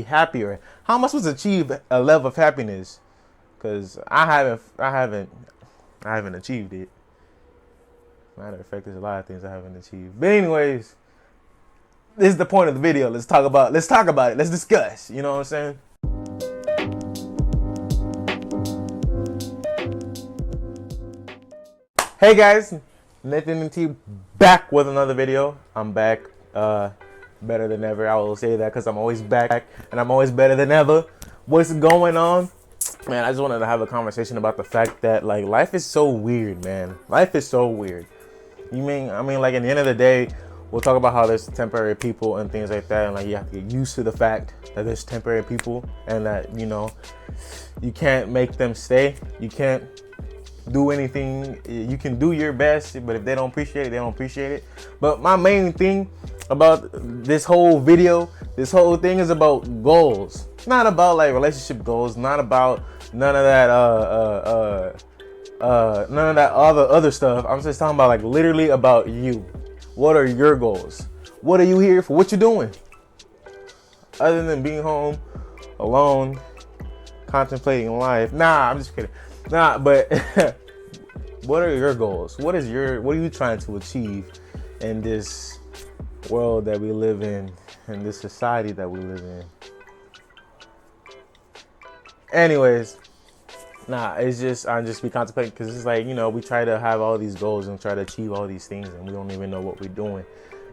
happier. How am I supposed to achieve a level of happiness? Because I haven't achieved it. Matter of fact, there's a lot of things I haven't achieved. But anyways, this is the point of the video. Let's talk about it. Let's discuss. You know what I'm saying? Hey guys, nathanENT back with another video. I'm back, better than ever. I will say that because I'm always back and I'm always better than ever. What's going on? Man, I just wanted to have a conversation about the fact that like life is so weird, man. Life is so weird. Like at the end of the day, we'll talk about how there's temporary people and things like that, and like you have to get used to the fact that there's temporary people and that, you know, you can't make them stay. You can't do anything. You can do your best, but if they don't appreciate it, they don't appreciate it. But my main thing about this whole video, this whole thing is about goals. It's not about like relationship goals, not about none of that other stuff. I'm just talking about like literally about you. What are your goals? What are you here for? What you doing? Other than being home alone, contemplating life. Nah, I'm just kidding. Nah, but what are your goals? What are you trying to achieve in this world that we live in this society that we live in? Anyways, I'm just be contemplating because it's like, you know, we try to have all these goals and try to achieve all these things and we don't even know what we're doing.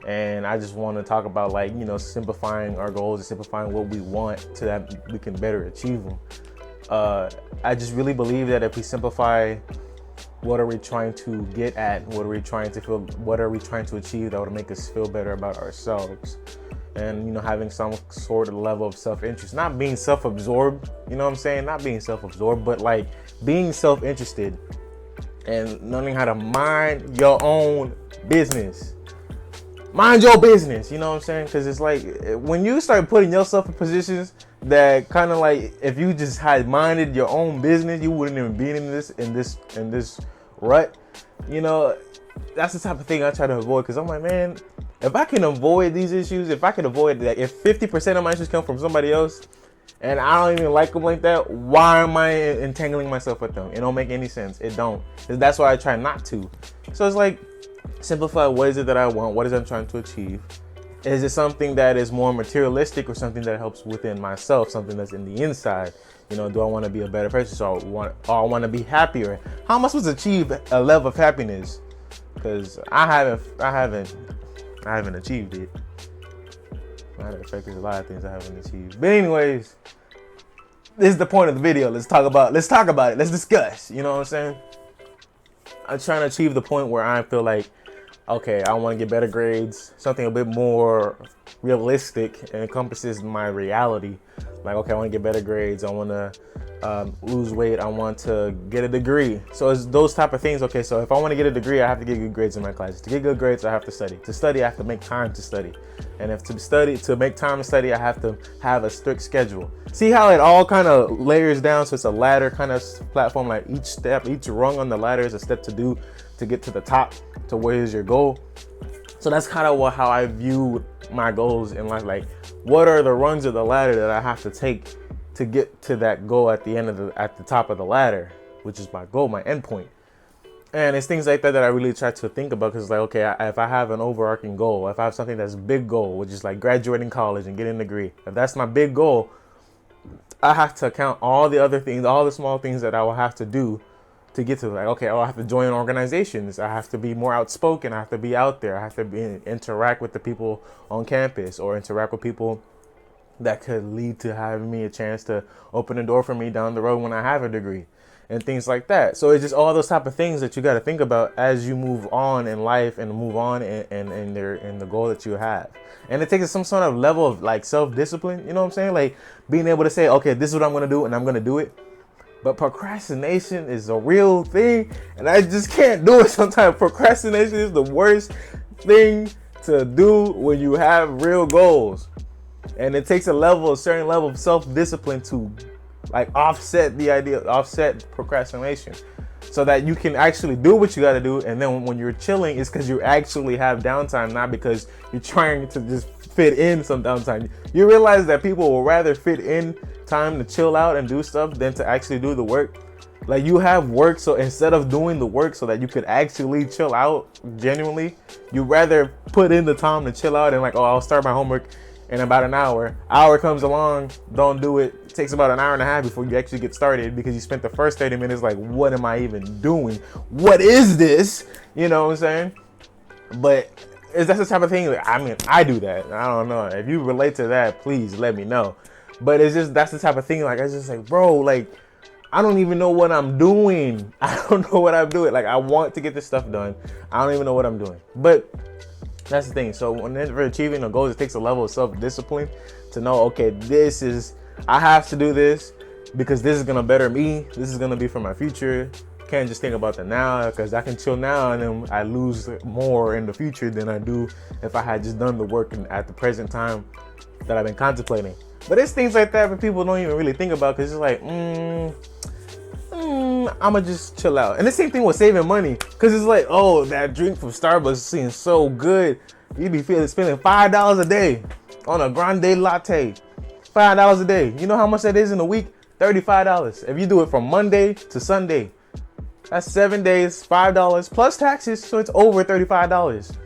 And I just want to talk about like, you know, simplifying our goals and simplifying what we want so that we can better achieve them. I just really believe that if we simplify what are we trying to get at, what are we trying to achieve, that would make us feel better about ourselves. And, you know, having some sort of level of self-interest, not being self-absorbed, you know what I'm saying? Not being self-absorbed, but like being self-interested and learning how to mind your own business. Mind your business, you know what I'm saying? Because it's like when you start putting yourself in positions that kind of like, if you just had minded your own business, you wouldn't even be in this rut. You know, that's the type of thing I try to avoid, because I'm like, man, if I can avoid these issues, if I can avoid that, if 50% of my issues come from somebody else and I don't even like them like that, why am I entangling myself with them? It don't make any sense. It don't. That's why I try not to. So it's like, simplify, what is it that I want? What is it I'm trying to achieve? Is it something that is more materialistic or something that helps within myself, something that's in the inside? You know, do I want to be a better person? So I want to be happier. How am I supposed to achieve a level of happiness? Because I haven't achieved it. Matter of fact, there's a lot of things I haven't achieved. But anyways, this is the point of the video. Let's talk about it. Let's discuss. You know what I'm saying? I'm trying to achieve the point where I feel like, okay, I want to get better grades, something a bit more realistic and encompasses my reality. Like, okay, I want to get better grades. I want to lose weight. I want to get a degree. So it's those type of things. Okay, so if I want to get a degree, I have to get good grades in my classes. To get good grades, I have to study. To study, I have to make time to study. And to make time to study, I have to have a strict schedule. See how it all kind of layers down? So it's a ladder kind of platform. Like each rung on the ladder is a step to do to get to the top, to where is your goal. So that's kind of how I view my goals in life. Like, what are the rungs of the ladder that I have to take to get to that goal at the top of the ladder, which is my goal, my end point. And it's things like that I really try to think about, because it's like, okay, if I have an overarching goal, if I have something that's a big goal, which is like graduating college and getting a degree, if that's my big goal, I have to count all the other things, all the small things that I will have to do to get to, like, okay, I have to join organizations. I have to be more outspoken. I have to be out there. I have to interact with the people on campus, or interact with people that could lead to having me a chance to open a door for me down the road when I have a degree, and things like that. So it's just all those type of things that you got to think about as you move on in life and move on in the goal that you have. And it takes some sort of level of like self-discipline, you know what I'm saying? Like being able to say, okay, this is what I'm going to do, and I'm going to do it. But procrastination is a real thing, and I just can't do it sometimes. Procrastination is the worst thing to do when you have real goals. And it takes a certain level of self-discipline to like offset procrastination. so that you can actually do what you got to do. And then when you're chilling, it's because you actually have downtime, not because you're trying to just fit in some downtime. You realize that people will rather fit in time to chill out and do stuff than to actually do the work. Like, you have work, so instead of doing the work so that you could actually chill out genuinely, you rather put in the time to chill out and like, oh, I'll start my homework in about an hour. Hour comes along, don't do it. It takes about an hour and a half before you actually get started because you spent the first 30 minutes like, what am I even doing? What is this? You know what I'm saying? But that's the type of thing, I mean, I do that. I don't know. If you relate to that, please let me know. But it's just, that's the type of thing, like, I just like, bro, like, I don't even know what I'm doing. I don't know what I'm doing. Like, I want to get this stuff done. I don't even know what I'm doing. But that's the thing. So whenever achieving a goal, it takes a level of self-discipline to know, okay, I have to do this because this is going to better me. This is going to be for my future. Can't just think about the now, because I can chill now and then I lose more in the future than I do if I had just done the work at the present time that I've been contemplating. But it's things like that that people don't even really think about, because it's like, I'ma just chill out. And the same thing with saving money, because it's like, oh, that drink from Starbucks seems so good. You be spending $5 a day on a grande latte. $5 a day. You know how much that is in a week? $35. If you do it from Monday to Sunday, that's 7 days, $5 plus taxes, so it's over $35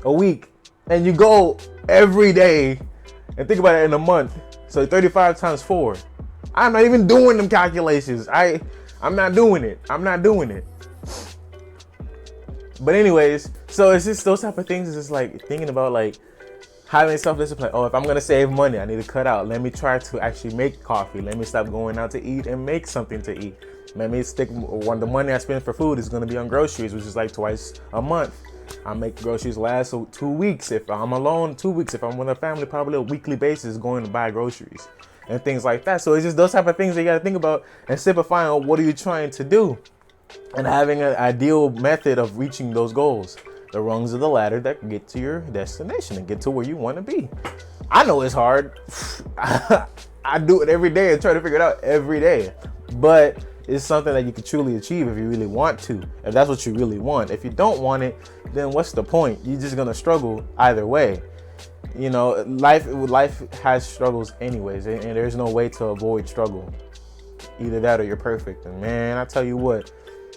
a week. And you go every day, and think about it in a month. So 35 times 4. I'm not even doing them calculations. I'm not doing it. But anyways, so it's just those type of things. It's just like thinking about like having self-discipline. Oh, if I'm gonna save money, I need to cut out. Let me try to actually make coffee. Let me stop going out to eat and make something to eat. Let me stick when the money I spend for food is gonna be on groceries, which is like twice a month. I make groceries last 2 weeks. If I'm alone, 2 weeks. If I'm with a family, probably a weekly basis going to buy groceries and things like that. So it's just those type of things that you got to think about and simplifying on what are you trying to do and having an ideal method of reaching those goals. The rungs of the ladder that get to your destination and get to where you want to be. I know it's hard. I do it every day and try to figure it out every day. But it's something that you can truly achieve if you really want to, if that's what you really want. If you don't want it, then what's the point? You're just gonna struggle either way. You know, life has struggles anyways, and there's no way to avoid struggle. Either that or you're perfect. And man, I tell you what,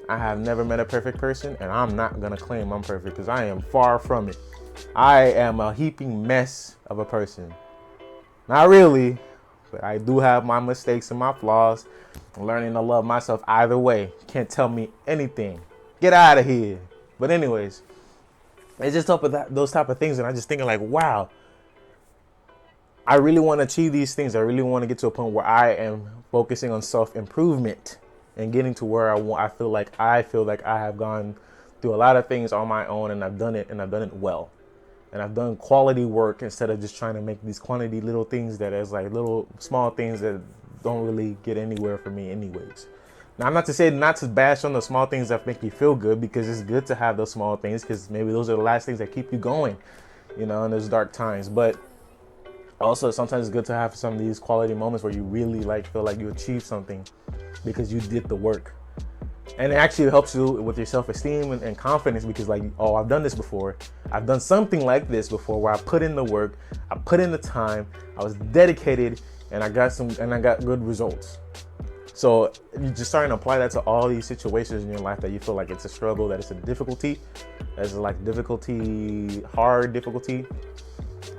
I have never met a perfect person, and I'm not gonna claim I'm perfect because I am far from it. I am a heaping mess of a person. Not really, but I do have my mistakes and my flaws. I'm learning to love myself either way. Can't tell me anything. Get out of here. But anyways, it's just those type of things, and I'm just thinking like, wow, I really want to achieve these things. I really want to get to a point where I am focusing on self-improvement and getting to where I feel like I have gone through a lot of things on my own, and I've done it well. And I've done quality work instead of just trying to make these quantity little things that is like little small things that don't really get anywhere for me anyways. Now, I'm not to say not to bash on the small things that make you feel good, because it's good to have those small things, because maybe those are the last things that keep you going, you know, in those dark times. But also sometimes it's good to have some of these quality moments where you really like feel like you achieved something because you did the work. And it actually helps you with your self-esteem and confidence, because like, oh, I've done this before. I've done something like this before where I put in the work, I put in the time, I was dedicated, and I got good results. So you're just starting to apply that to all these situations in your life that you feel like it's a struggle, that it's a difficulty, that's like hard difficulty.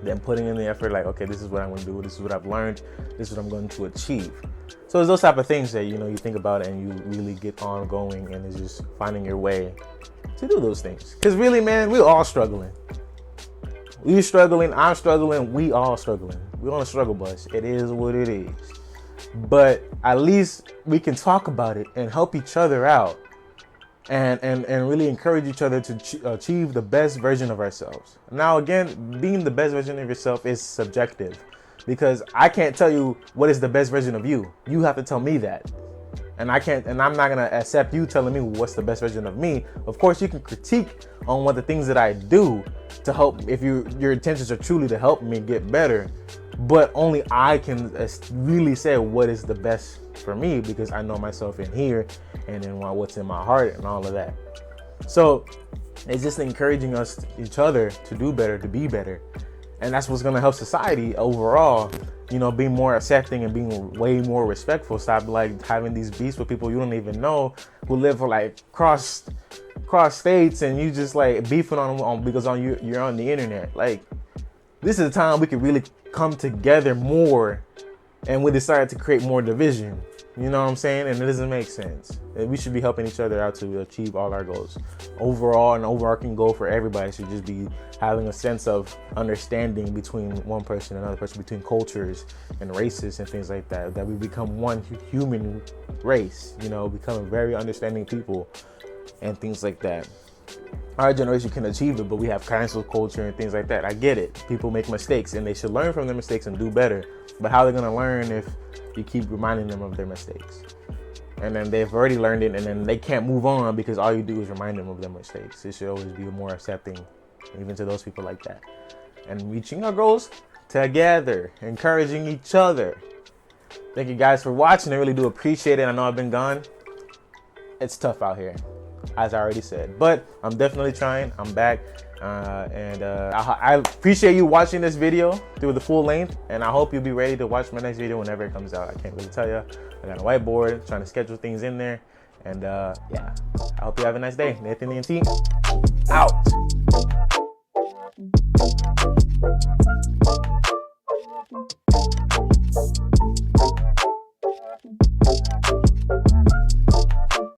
Then putting in the effort, like, okay, this is what I'm going to do. This is what I've learned. This is what I'm going to achieve. So it's those type of things that, you know, you think about and you really get on going, and it's just finding your way to do those things. Because really, man, we're all struggling. You're struggling. I'm struggling. We all struggling. We're on a struggle bus. It is what it is. But at least we can talk about it and help each other out, and really encourage each other to achieve the best version of ourselves. Now, again, being the best version of yourself is subjective, because I can't tell you what is the best version of you. You have to tell me that. And I'm not gonna accept you telling me what's the best version of me. Of course, you can critique on the things that I do to help, if your intentions are truly to help me get better. but only I can really say what is the best for me, because I know myself in here and then what's in my heart and all of that. So it's just encouraging us, each other, to do better, to be better. And that's what's going to help society overall, you know, be more accepting and being way more respectful. Stop like having these beefs with people you don't even know, who live for like cross states, and you just like beefing on them because you're on the internet. Like, this is a time we could really come together more, and we decided to create more division. You know what I'm saying? And it doesn't make sense. We should be helping each other out to achieve all our goals. Overall, an overarching goal for everybody should just be having a sense of understanding between one person and another person, between cultures and races and things like that. That we become one human race, you know, becoming very understanding people and things like that. Our generation can achieve it, but we have cancel culture and things like that. I get it. People make mistakes and they should learn from their mistakes and do better. But how are they going to learn if you keep reminding them of their mistakes? And then they've already learned it, and then they can't move on because all you do is remind them of their mistakes. It should always be more accepting, even to those people like that. And reaching our goals together, encouraging each other. Thank you guys for watching. I really do appreciate it. I know I've been gone. It's tough out here, as I already said, but I'm definitely trying. I'm back, and I appreciate you watching this video through the full length, and I hope you'll be ready to watch my next video whenever it comes out. I can't really tell you. I got a whiteboard, trying to schedule things in there, and yeah, I hope you have a nice day. nathanENT out.